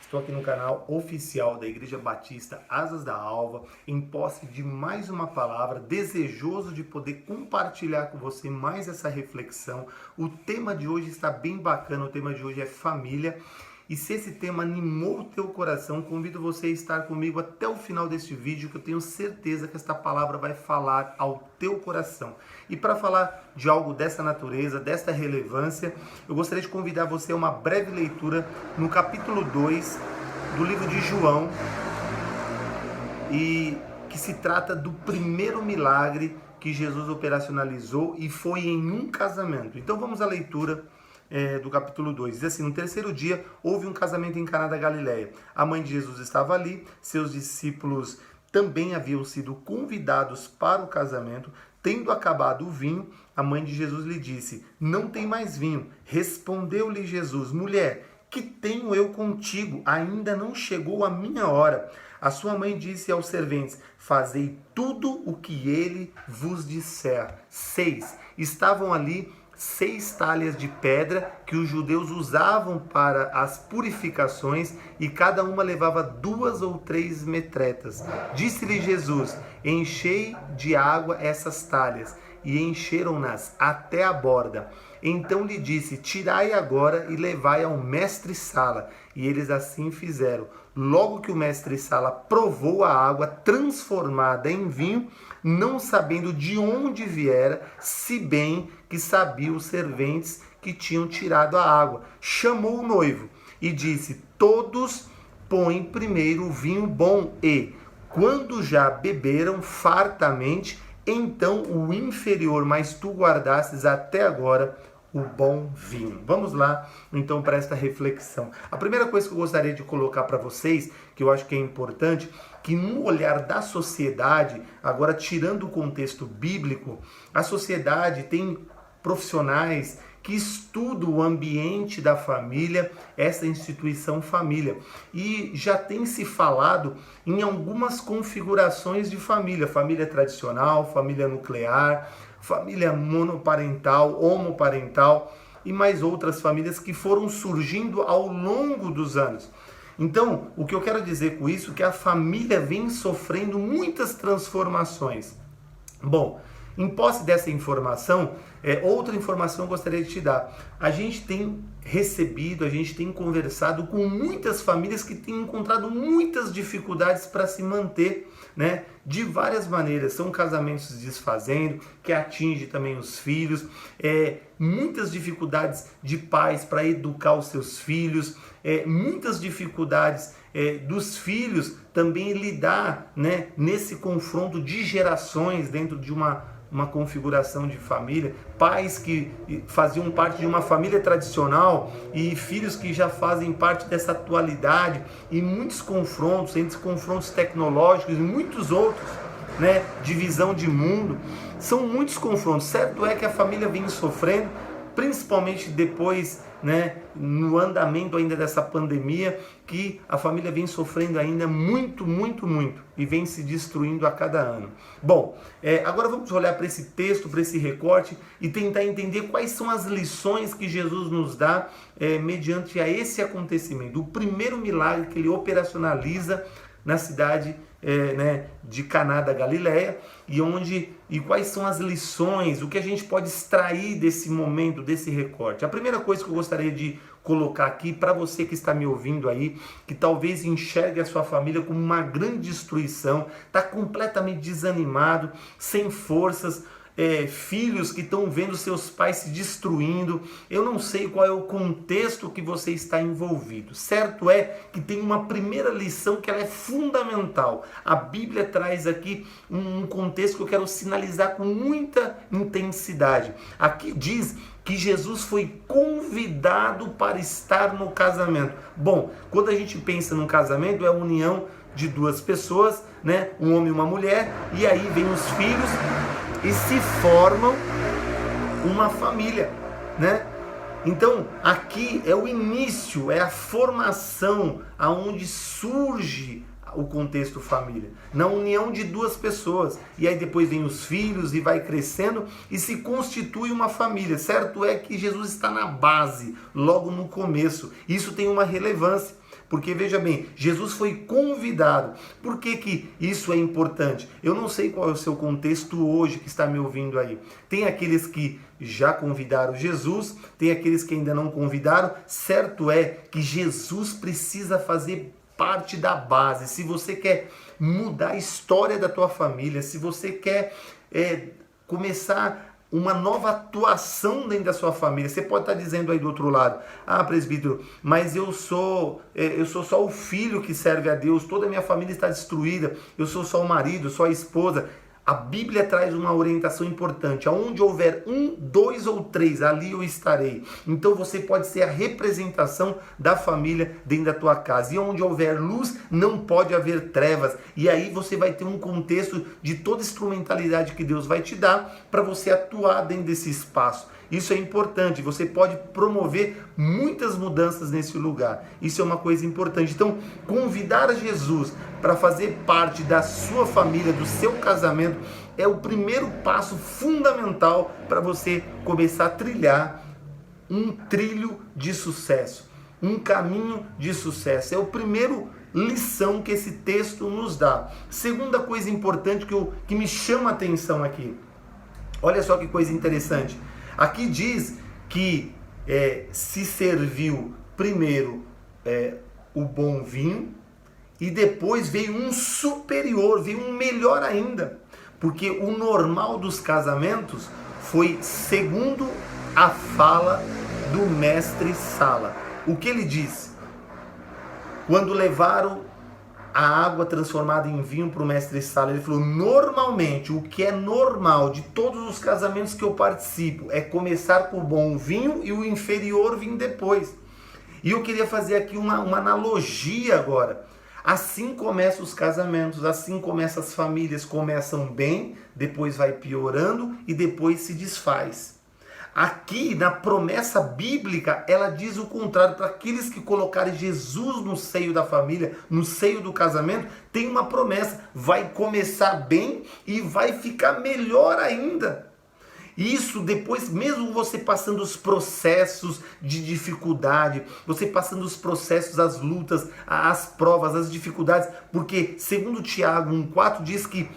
Estou aqui no canal oficial da Igreja Batista Asas da Alva, em posse de mais uma palavra, desejoso de poder compartilhar com você mais essa reflexão. O tema de hoje está bem bacana, o tema de hoje é família. E se esse tema animou o teu coração, convido você a estar comigo até o final deste vídeo, que eu tenho certeza que esta palavra vai falar ao teu coração. E para falar de algo dessa natureza, desta relevância, eu gostaria de convidar você a uma breve leitura no capítulo 2 do livro de João, e que se trata do primeiro milagre que Jesus operacionalizou e foi em um casamento. Então vamos à leitura do capítulo 2. Diz assim: no terceiro dia houve um casamento em Caná da Galileia. A mãe de Jesus estava ali, seus discípulos também haviam sido convidados para o casamento. Tendo acabado o vinho, a mãe de Jesus lhe disse: não tem mais vinho. Respondeu-lhe Jesus: mulher, que tenho eu contigo? Ainda não chegou a minha hora. A sua mãe disse aos serventes: fazei tudo o que ele vos disser. 6. Estavam ali 6 talhas de pedra que os judeus usavam para as purificações, e cada uma levava 2 ou 3 metretas. Disse-lhe Jesus: enchei de água essas talhas. E encheram-nas até a borda. Então lhe disse: tirai agora e levai ao mestre-sala. E eles assim fizeram. Logo que o mestre-sala provou a água transformada em vinho, não sabendo de onde viera, se bem que sabiam os serventes que tinham tirado a água, chamou o noivo e disse: todos põem primeiro o vinho bom e, quando já beberam fartamente, então o inferior, mas tu guardastes até agora o bom vinho. Vamos lá, então, para esta reflexão. A primeira coisa que eu gostaria de colocar para vocês, que eu acho que é importante, que no olhar da sociedade, agora tirando o contexto bíblico, a sociedade tem profissionais que estudam o ambiente da família, essa instituição família. E já tem se falado em algumas configurações de família: família tradicional, família nuclear, família monoparental, homoparental e mais outras famílias que foram surgindo ao longo dos anos. Então, o que eu quero dizer com isso é que a família vem sofrendo muitas transformações. Bom, em posse dessa informação, outra informação eu gostaria de te dar. A gente tem recebido, a gente tem conversado com muitas famílias que têm encontrado muitas dificuldades para se manter, né? De várias maneiras. São casamentos se desfazendo, que atinge também os filhos, muitas dificuldades de pais para educar os seus filhos, muitas dificuldades dos filhos também lidar, né, nesse confronto de gerações dentro de uma configuração de família, pais que faziam parte de uma família tradicional e filhos que já fazem parte dessa atualidade, e muitos confrontos, entre confrontos tecnológicos e muitos outros, né, de visão de mundo. São muitos confrontos. Certo é que a família vem sofrendo, principalmente depois, né, no andamento ainda dessa pandemia, que a família vem sofrendo ainda muito e vem se destruindo a cada ano. Bom, agora vamos olhar para esse texto, para esse recorte e tentar entender quais são as lições que Jesus nos dá mediante a esse acontecimento, o primeiro milagre que ele operacionaliza na cidade de Caná da Galileia, e quais são as lições, o que a gente pode extrair desse momento, desse recorte. A primeira coisa que eu gostaria de colocar aqui para você que está me ouvindo aí, que talvez enxergue a sua família como uma grande destruição, está completamente desanimado, sem forças, filhos que estão vendo seus pais se destruindo. Eu não sei qual é o contexto que você está envolvido. Certo é que tem uma primeira lição que ela é fundamental. A Bíblia traz aqui um contexto que eu quero sinalizar com muita intensidade. Aqui diz que Jesus foi convidado para estar no casamento. Bom, quando a gente pensa num casamento, é a união de 2 pessoas, né? Um homem e uma mulher, e aí vem os filhos e se formam uma família, né? Então, aqui é o início, é a formação, aonde surge o contexto família, na união de 2 pessoas, e aí depois vem os filhos e vai crescendo e se constitui uma família. Certo é que Jesus está na base, logo no começo. Isso tem uma relevância. Porque veja bem, Jesus foi convidado. Por que que isso é importante? Eu não sei qual é o seu contexto hoje que está me ouvindo aí. Tem aqueles que já convidaram Jesus, tem aqueles que ainda não convidaram. Certo é que Jesus precisa fazer parte da base. Se você quer mudar a história da tua família, se você quer começar uma nova atuação dentro da sua família. Você pode estar dizendo aí do outro lado: ah, presbítero, mas eu sou só o filho que serve a Deus, toda a minha família está destruída, eu sou só o marido, só a esposa. A Bíblia traz uma orientação importante: aonde houver 1, 2 ou 3, ali eu estarei. Então você pode ser a representação da família dentro da tua casa. E onde houver luz, não pode haver trevas. E aí você vai ter um contexto de toda instrumentalidade que Deus vai te dar para você atuar dentro desse espaço. Isso é importante, você pode promover muitas mudanças nesse lugar. Isso é uma coisa importante. Então, convidar Jesus para fazer parte da sua família, do seu casamento, é o primeiro passo fundamental para você começar a trilhar um trilho de sucesso, um caminho de sucesso. É o primeiro lição que esse texto nos dá. Segunda coisa importante que me chama a atenção aqui. Olha só que coisa interessante. Aqui diz que se serviu primeiro o bom vinho e depois veio um superior, veio um melhor ainda. Porque o normal dos casamentos foi segundo a fala do mestre Sala. O que ele diz? Quando levaram a água transformada em vinho para o mestre Sala, ele falou: normalmente, o que é normal de todos os casamentos que eu participo é começar com o bom vinho e o inferior vir depois. E eu queria fazer aqui uma analogia agora. Assim começam os casamentos, assim começam as famílias, começam bem, depois vai piorando e depois se desfaz. Aqui, na promessa bíblica, ela diz o contrário. Para aqueles que colocarem Jesus no seio da família, no seio do casamento, tem uma promessa: vai começar bem e vai ficar melhor ainda. Isso depois, mesmo você passando os processos de dificuldade, você passando os processos, as lutas, as provas, as dificuldades, porque segundo Tiago 1,4 diz que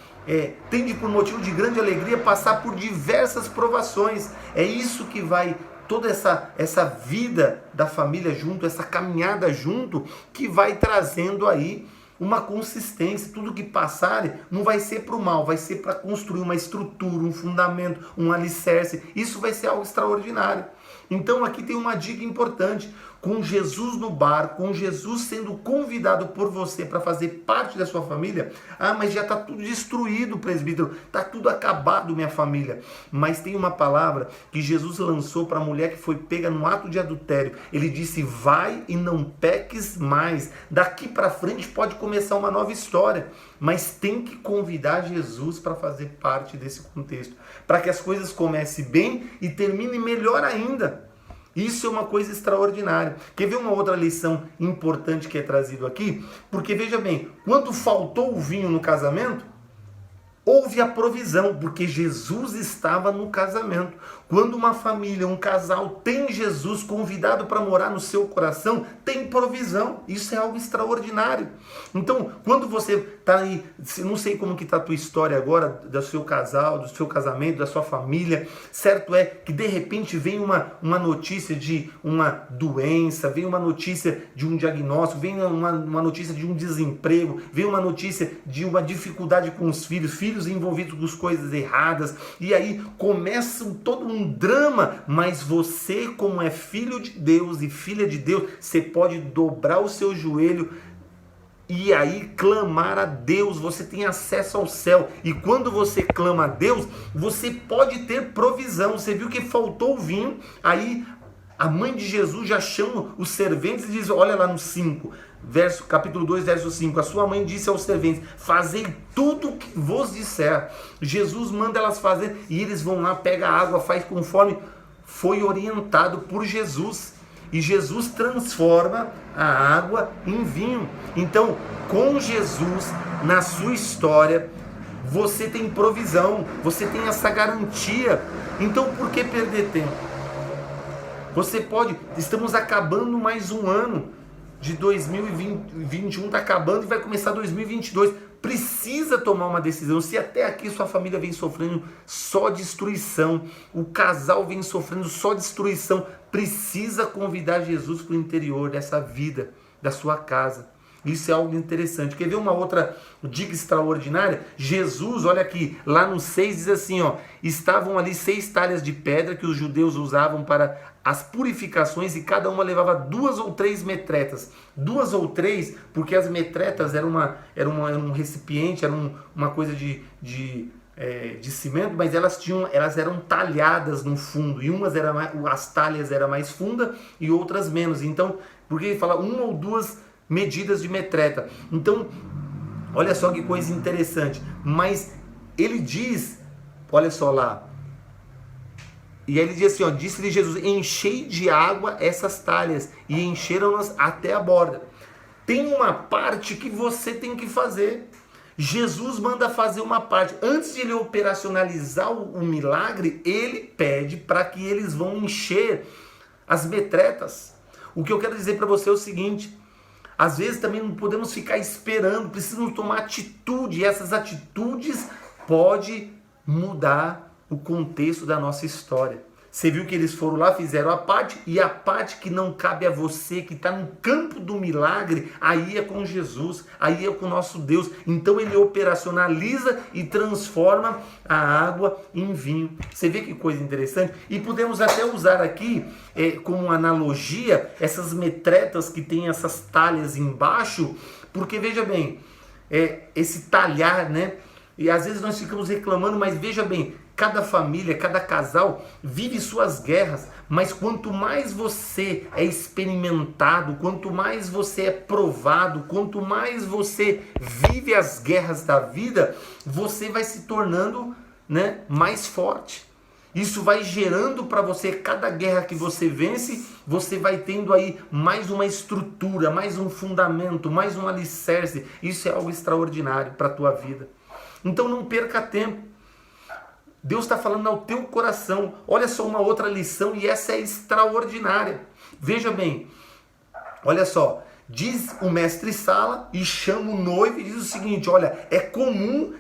tende por motivo de grande alegria passar por diversas provações. É isso que vai, toda essa vida da família junto, essa caminhada junto, que vai trazendo aí uma consistência. Tudo que passarem não vai ser para o mal, vai ser para construir uma estrutura, um fundamento, um alicerce. Isso vai ser algo extraordinário. Então aqui tem uma dica importante: com Jesus no bar, com Jesus sendo convidado por você para fazer parte da sua família. Ah, mas já está tudo destruído, presbítero, está tudo acabado, minha família. Mas tem uma palavra que Jesus lançou para a mulher que foi pega no ato de adultério. Ele disse: vai e não peques mais. Daqui para frente pode começar uma nova história, mas tem que convidar Jesus para fazer parte desse contexto, para que as coisas comecem bem e terminem melhor ainda. Isso é uma coisa extraordinária. Quer ver uma outra lição importante que é trazido aqui? Porque veja bem, quando faltou o vinho no casamento, houve a provisão, porque Jesus estava no casamento. Quando uma família, um casal tem Jesus convidado para morar no seu coração, tem provisão. Isso é algo extraordinário. Então, quando você está aí, não sei como que está a tua história agora, do seu casal, do seu casamento, da sua família, certo é que de repente vem uma notícia de uma doença, vem uma notícia de um diagnóstico, vem uma notícia de um desemprego, vem uma notícia de uma dificuldade com os filhos envolvidos com coisas erradas, e aí começa todo um drama. Mas você, como é filho de Deus e filha de Deus, você pode dobrar o seu joelho e aí clamar a Deus. Você tem acesso ao céu, e quando você clama a Deus, você pode ter provisão. Você viu que faltou o vinho, aí a mãe de Jesus já chama os serventes e diz, olha lá no 5, capítulo 2, verso 5, a sua mãe disse aos serventes: fazei tudo o que vos disser. Jesus manda elas fazer, e eles vão lá, pega a água, faz conforme foi orientado por Jesus, e Jesus transforma a água em vinho. Então, com Jesus na sua história, você tem provisão, você tem essa garantia. Então, por que perder tempo? Você pode, estamos acabando mais um ano. de 2021 está acabando e vai começar 2022. Precisa tomar uma decisão. Se até aqui sua família vem sofrendo só destruição, o casal vem sofrendo só destruição, precisa convidar Jesus para o interior dessa vida, da sua casa. Isso é algo interessante. Quer ver uma outra dica extraordinária? Jesus, olha aqui, lá no 6 diz assim, ó, estavam ali 6 talhas de pedra que os judeus usavam para as purificações e cada uma levava 2 ou 3 metretas. 2 ou 3, porque as metretas era um recipiente, era uma coisa de cimento, mas elas eram talhadas no fundo, e as talhas eram mais fundas e outras menos. Então, porque ele fala 1 ou 2 medidas de metreta. Então, olha só que coisa interessante. Mas ele diz, olha só lá, e aí ele diz assim, ó, disse-lhe Jesus, enchei de água essas talhas, e encheram-nas até a borda. Tem uma parte que você tem que fazer. Jesus manda fazer uma parte. Antes de ele operacionalizar o milagre, ele pede para que eles vão encher as metretas. O que eu quero dizer para você é o seguinte: às vezes também não podemos ficar esperando, precisamos tomar atitude, e essas atitudes podem mudar o contexto da nossa história. Você viu que eles foram lá, fizeram a parte, e a parte que não cabe a você, que está no campo do milagre, aí é com Jesus, aí é com o nosso Deus. Então ele operacionaliza e transforma a água em vinho. Você vê que coisa interessante? E podemos até usar aqui, como analogia, essas metretas que tem essas talhas embaixo, porque veja bem, esse talhar, né? E às vezes nós ficamos reclamando, mas veja bem, cada família, cada casal vive suas guerras, mas quanto mais você é experimentado, quanto mais você é provado, quanto mais você vive as guerras da vida, você vai se tornando, né, mais forte. Isso vai gerando para você, cada guerra que você vence, você vai tendo aí mais uma estrutura, mais um fundamento, mais um alicerce. Isso é algo extraordinário para a tua vida. Então não perca tempo. Deus está falando ao teu coração. Olha só uma outra lição, e essa é extraordinária. Veja bem, olha só, diz o mestre Sala e chama o noivo e diz o seguinte: olha, é comum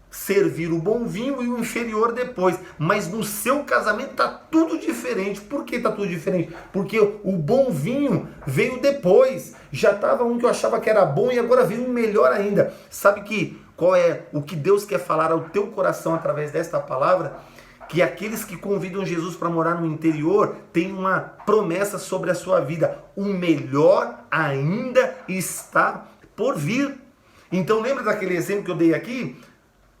servir o bom vinho e o inferior depois, mas no seu casamento está tudo diferente. Por que está tudo diferente? Porque o bom vinho veio depois. Já estava um que eu achava que era bom e agora veio um melhor ainda. Sabe qual é o que Deus quer falar ao teu coração através desta palavra? Que aqueles que convidam Jesus para morar no interior têm uma promessa sobre a sua vida. O melhor ainda está por vir. Então lembra daquele exemplo que eu dei aqui?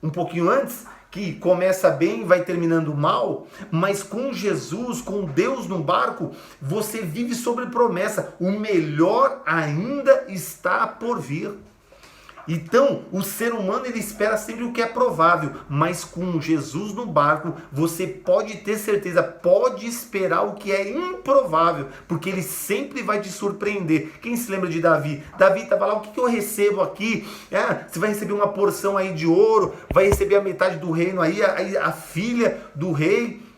Um pouquinho antes, que começa bem e vai terminando mal, mas com Jesus, com Deus no barco, você vive sobre promessa. O melhor ainda está por vir. Então, o ser humano ele espera sempre o que é provável, mas com Jesus no barco, você pode ter certeza, pode esperar o que é improvável, porque ele sempre vai te surpreender. Quem se lembra de Davi? Davi estava lá, o que eu recebo aqui? Você vai receber uma porção aí de ouro, vai receber a metade do reino aí, a filha do rei.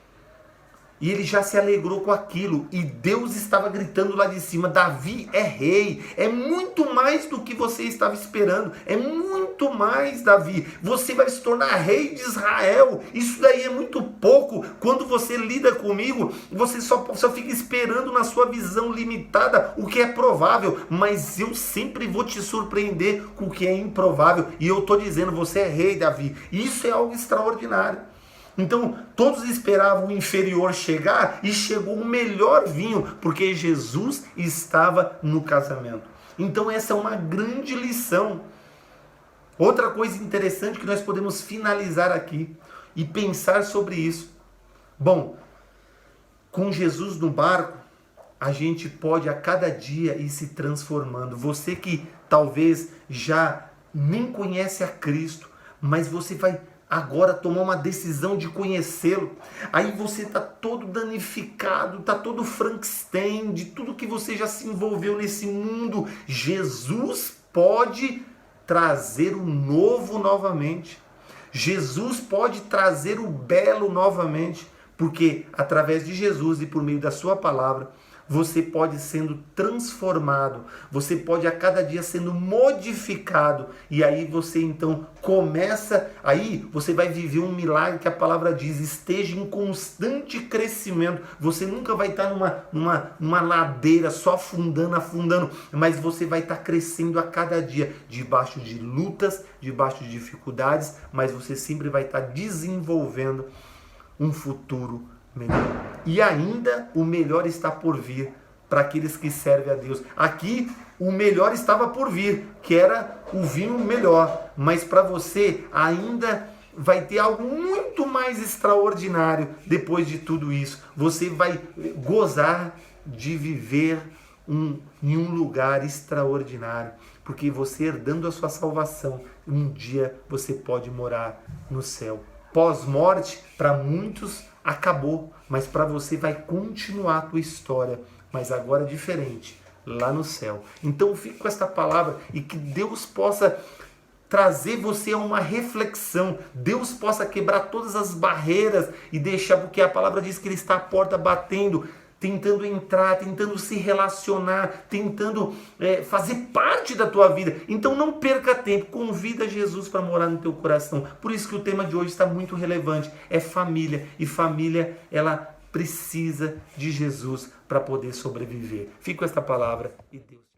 E ele já se alegrou com aquilo. E Deus estava gritando lá de cima: Davi é rei. É muito mais do que você estava esperando. É muito mais, Davi. Você vai se tornar rei de Israel. Isso daí é muito pouco. Quando você lida comigo, você só fica esperando na sua visão limitada o que é provável. Mas eu sempre vou te surpreender com o que é improvável. E eu estou dizendo, você é rei, Davi. Isso é algo extraordinário. Então, todos esperavam o inferior chegar e chegou o melhor vinho, porque Jesus estava no casamento. Então, essa é uma grande lição. Outra coisa interessante que nós podemos finalizar aqui e pensar sobre isso. Bom, com Jesus no barco, a gente pode a cada dia ir se transformando. Você que talvez já nem conhece a Cristo, mas você vai agora tomar uma decisão de conhecê-lo. Aí você está todo danificado, está todo Frankenstein, de tudo que você já se envolveu nesse mundo. Jesus pode trazer o novo novamente. Jesus pode trazer o belo novamente, porque através de Jesus e por meio da sua palavra, você pode sendo transformado, você pode a cada dia sendo modificado, e aí você então começa, aí você vai viver um milagre que a palavra diz, esteja em constante crescimento. Você nunca vai estar numa ladeira só afundando, mas você vai estar crescendo a cada dia, debaixo de lutas, debaixo de dificuldades, mas você sempre vai estar desenvolvendo um futuro melhor. E ainda o melhor está por vir para aqueles que servem a Deus. Aqui o melhor estava por vir, que era o vinho melhor, mas para você ainda vai ter algo muito mais extraordinário depois de tudo isso. Você vai gozar de viver em um lugar extraordinário, porque você herdando a sua salvação, um dia você pode morar no céu. Pós-morte, para muitos, acabou, mas para você vai continuar a tua história, mas agora diferente, lá no céu. Então fique com esta palavra e que Deus possa trazer você a uma reflexão, Deus possa quebrar todas as barreiras e deixar, porque a palavra diz que Ele está à porta batendo, tentando entrar, tentando se relacionar, tentando fazer parte da tua vida. Então não perca tempo, convida Jesus para morar no teu coração. Por isso que o tema de hoje está muito relevante, é família. E família, ela precisa de Jesus para poder sobreviver. Fica com esta palavra e Deus